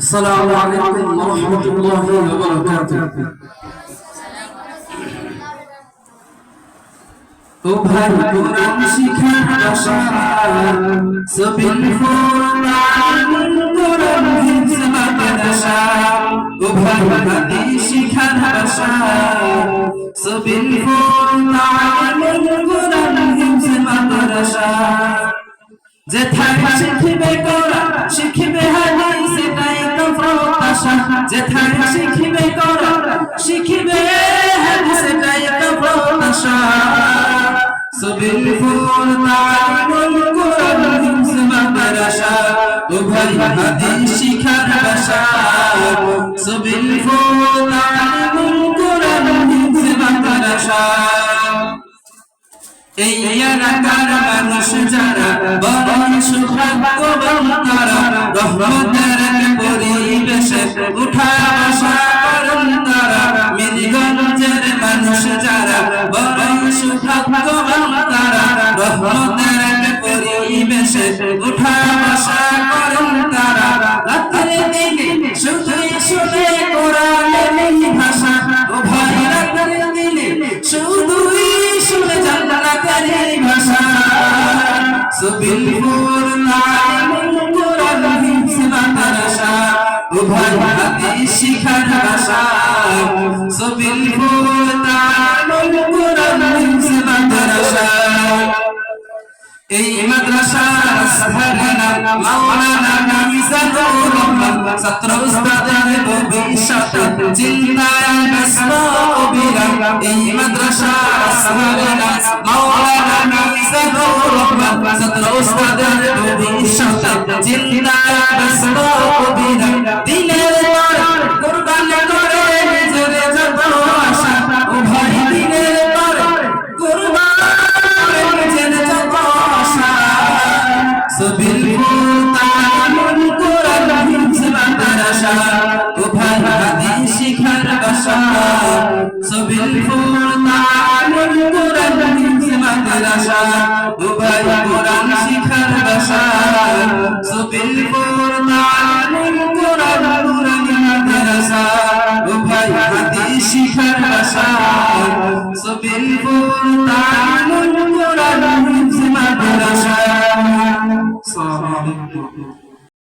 আসসালামু আলাইকুম ওয়া রাহমাতুল্লাহি ওয়া বারাকাতুহু। ও ভাই কোরআন শিখার ভাষা সবিল কোরআন কোরআন হিফজ মাদ্রাসা। ও ভাই হাদিস শিখার ভাষা সবিল কোরআন কোরআন হিফজ মাদ্রাসা। যেথায় শিখিবে কোরআন শিখিবে হাদিস সেটাই তো প্রত্যাশা। যেথায় শিখিবে কোরআন শিখিবে হাদিস সেটাই তো প্রত্যাশা। সবিল কোরআন কোরআন হিফজ মাদ্রাসা। ও ভাই হাদিস শিখার ভাষা সবিল কোরআন কোরআন হিফজ মাদ্রাসা। এই এলাকার মানুষ যারা বড় সৌভাগ্যবান তারা রহমতের পরিবেশে উঠা বসা করেন তারা। মিরগঞ্জের মানুষ যারা বড় সৌভাগ্যবান তারা রহমতের পরিবেশে উঠা বসা করেন তারা। রাতের দিকে শুধুই শুনে কোরআনের ভাষা। ও ভাই রাতের দিনে শুধুই শুনে জান্নাতের ভাষা সবিল কোরআন কোরআন হিফজ মাদ্রাসা। ও ভাই হাদিস শিখার ভাষা সবিল কোরআন কোরআন হিফজ মাদ্রাসা। এই মাদ্রাসার সাহারা মাওলানা মিজানুর রহমান ছাত্র উস্তাদের ভবিষ্যৎ চিন্তায় ব্যস্ত অবিরাম। এই মাদ্রাসার সাহারা মাওলানা মিজানুর রহমান ছাত্র উস্তাদের ভবিষ্যৎ চিন্তায় ব্যস্ত অবিরাম। দিনের পর কুরবান করে নিজের যত আশা। ও ভাই দিনের পর কুরবান করে নিজের যত আশা সবিল কোরআন কোরআন হিফজ মাদ্রাসা। ও ভাই হাদিস শিখার ভাষা সবিল কোরআন কোরআন হিফজ মাদ্রাসা। ও ভাই কোরআন শিখার ভাষা সবিল কোরআন কোরআন কোরআন মাদ্রাসা। ও ভাই হাদিস শিখার ভাষা সবিল কোরআন কোরআন হিফজ মাদ্রাসা। আসসালামু আলাইকুম।